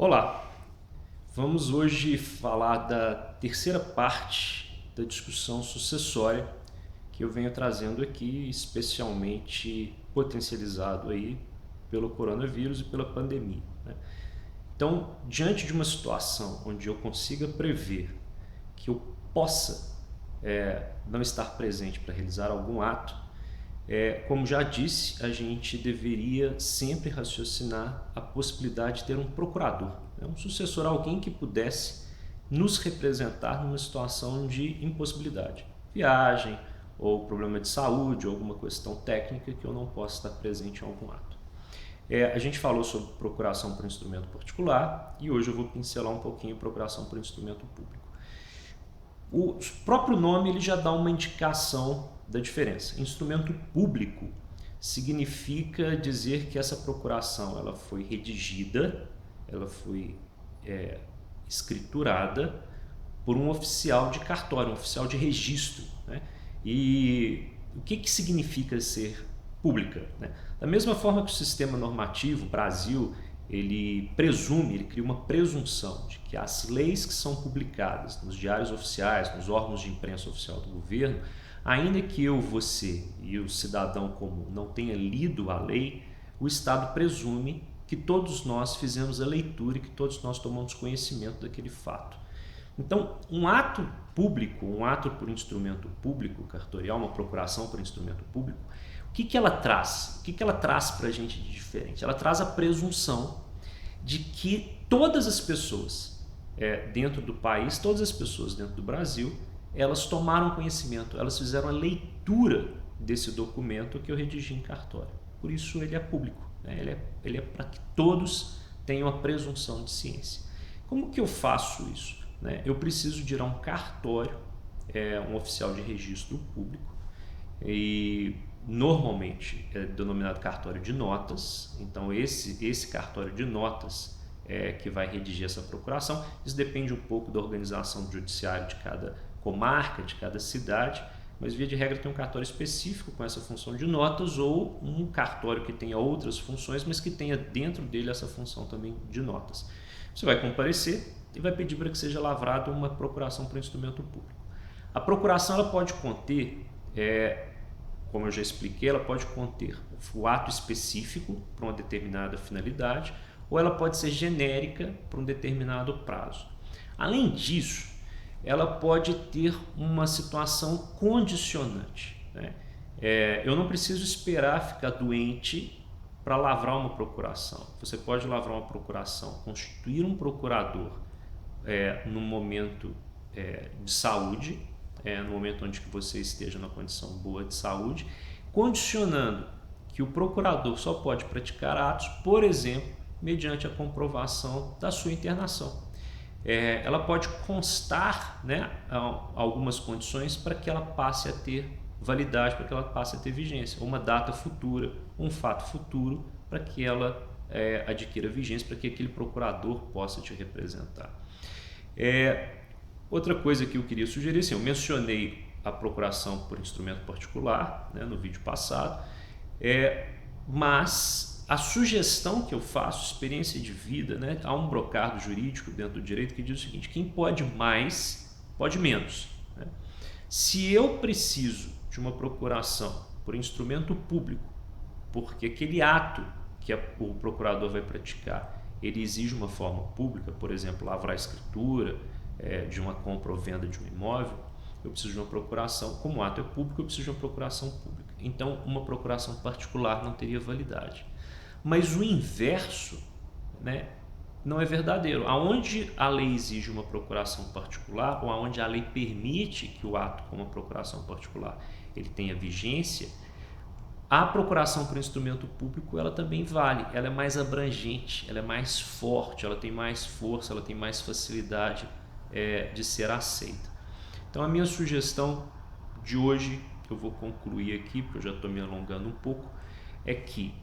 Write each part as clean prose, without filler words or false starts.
Olá, vamos hoje falar da terceira parte da discussão sucessória que eu venho trazendo aqui, especialmente potencializado aí pelo coronavírus e pela pandemia, né? Então, diante de uma situação onde eu consiga prever que eu possa não estar presente para realizar algum ato, como já disse, a gente deveria sempre raciocinar a possibilidade de ter um procurador, né? Um sucessor, alguém que pudesse nos representar numa situação de impossibilidade, viagem ou problema de saúde ou alguma questão técnica que eu não possa estar presente em algum ato. A gente falou sobre procuração por instrumento particular e hoje eu vou pincelar um pouquinho procuração por instrumento público. O próprio nome ele já dá uma indicação da diferença. Instrumento público significa dizer que essa procuração ela foi redigida, ela foi escriturada por um oficial de cartório, um oficial de registro, né? E o que significa ser pública, né? Da mesma forma que o sistema normativo, Brasil, ele cria uma presunção de que as leis que são publicadas nos diários oficiais, nos órgãos de imprensa oficial do governo, ainda que eu, você e o cidadão comum não tenha lido a lei, o Estado presume que todos nós fizemos a leitura e que todos nós tomamos conhecimento daquele fato. Então, um ato público, um ato por instrumento público, cartorial, uma procuração por instrumento público, o que ela traz? O que ela traz para a gente de diferente? Ela traz a presunção de que todas as pessoas dentro do país, todas as pessoas dentro do Brasil, elas tomaram conhecimento, elas fizeram a leitura desse documento que eu redigi em cartório. Por isso ele é público, né? Ele é para que todos tenham a presunção de ciência. Como que eu faço isso, né? Eu preciso de ir a um cartório, um oficial de registro público, e normalmente é denominado cartório de notas. Então esse cartório de notas é que vai redigir essa procuração. Isso depende um pouco da organização do judiciário de cada comarca, de cada cidade, mas via de regra tem um cartório específico com essa função de notas ou um cartório que tenha outras funções, mas que tenha dentro dele essa função também de notas. Você vai comparecer e vai pedir para que seja lavrada uma procuração por instrumento público. A procuração ela pode conter, como eu já expliquei, ela pode conter o ato específico para uma determinada finalidade ou ela pode ser genérica para um determinado prazo. Além disso, ela pode ter uma situação condicionante, né? Eu não preciso esperar ficar doente para lavrar uma procuração. Você pode lavrar uma procuração, constituir um procurador no momento de saúde, no momento onde você esteja na condição boa de saúde, condicionando que o procurador só pode praticar atos, por exemplo, mediante a comprovação da sua internação. Ela pode constar, né, algumas condições para que ela passe a ter validade, para que ela passe a ter vigência, uma data futura, um fato futuro, para que ela adquira vigência, para que aquele procurador possa te representar. Outra coisa que eu queria sugerir, assim, eu mencionei a procuração por instrumento particular, né, no vídeo passado, mas a sugestão que eu faço, experiência de vida, né, há um brocardo jurídico dentro do direito que diz o seguinte: quem pode mais, pode menos, né? Se eu preciso de uma procuração por instrumento público, porque aquele ato que o procurador vai praticar, ele exige uma forma pública, por exemplo, lavrar a escritura de uma compra ou venda de um imóvel, eu preciso de uma procuração. Como o ato é público, eu preciso de uma procuração pública. Então, uma procuração particular não teria validade. Mas o inverso, né, não é verdadeiro. Aonde a lei exige uma procuração particular ou aonde a lei permite que o ato com uma procuração particular ele tenha vigência, a procuração por instrumento público ela também vale. Ela é mais abrangente, ela é mais forte, ela tem mais força, ela tem mais facilidade de ser aceita. Então a minha sugestão de hoje, que eu vou concluir aqui, porque eu já estou me alongando um pouco, é que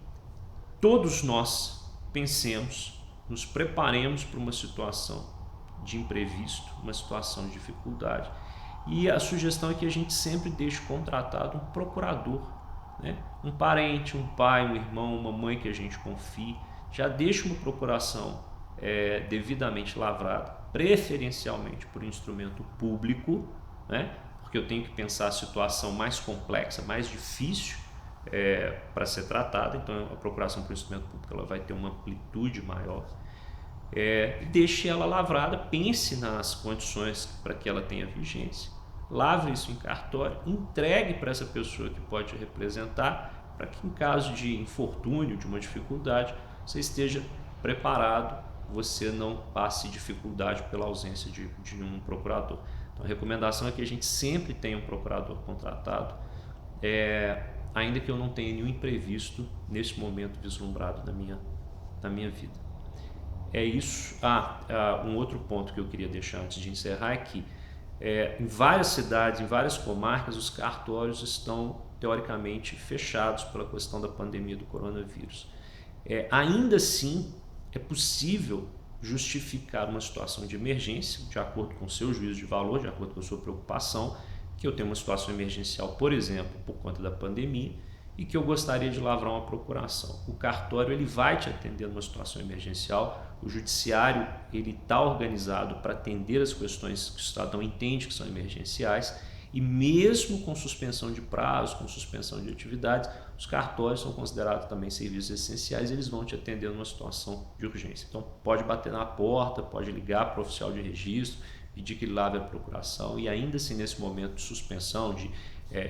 todos nós pensemos, nos preparemos para uma situação de imprevisto, uma situação de dificuldade. E a sugestão é que a gente sempre deixe contratado um procurador, né? Um parente, um pai, um irmão, uma mãe que a gente confie, já deixa uma procuração devidamente lavrada, preferencialmente por instrumento público, né? Porque eu tenho que pensar a situação mais complexa, mais difícil para ser tratada, então a procuração por instrumento público ela vai ter uma amplitude maior. Deixe ela lavrada, pense nas condições para que ela tenha vigência, lavre isso em cartório, entregue para essa pessoa que pode representar, para que em caso de infortúnio, de uma dificuldade, você esteja preparado, você não passe dificuldade pela ausência de um procurador. Então a recomendação é que a gente sempre tenha um procurador contratado, ainda que eu não tenha nenhum imprevisto nesse momento vislumbrado da minha vida. É isso. Um outro ponto que eu queria deixar antes de encerrar é que em várias cidades, em várias comarcas, os cartórios estão teoricamente fechados pela questão da pandemia do coronavírus. Ainda assim, é possível justificar uma situação de emergência, de acordo com o seu juízo de valor, de acordo com a sua preocupação, que eu tenho uma situação emergencial, por exemplo, por conta da pandemia, e que eu gostaria de lavrar uma procuração. O cartório ele vai te atender numa situação emergencial, o judiciário ele está organizado para atender as questões que o cidadão entende que são emergenciais, e mesmo com suspensão de prazo, com suspensão de atividades, os cartórios são considerados também serviços essenciais, eles vão te atender numa situação de urgência. Então pode bater na porta, pode ligar para o oficial de registro, pedir que ele lave a procuração, e ainda assim nesse momento de suspensão, de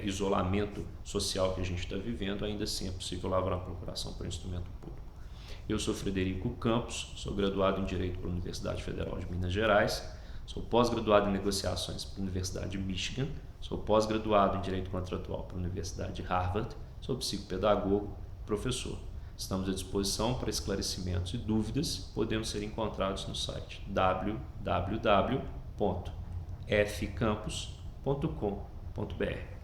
isolamento social que a gente está vivendo, ainda assim é possível lavrar a procuração por instrumento público. Eu sou Frederico Campos, sou graduado em Direito pela Universidade Federal de Minas Gerais, sou pós-graduado em Negociações pela Universidade de Michigan, sou pós-graduado em Direito Contratual pela Universidade de Harvard, sou psicopedagogo, professor. Estamos à disposição para esclarecimentos e dúvidas, podemos ser encontrados no site www.fcampus.com.br.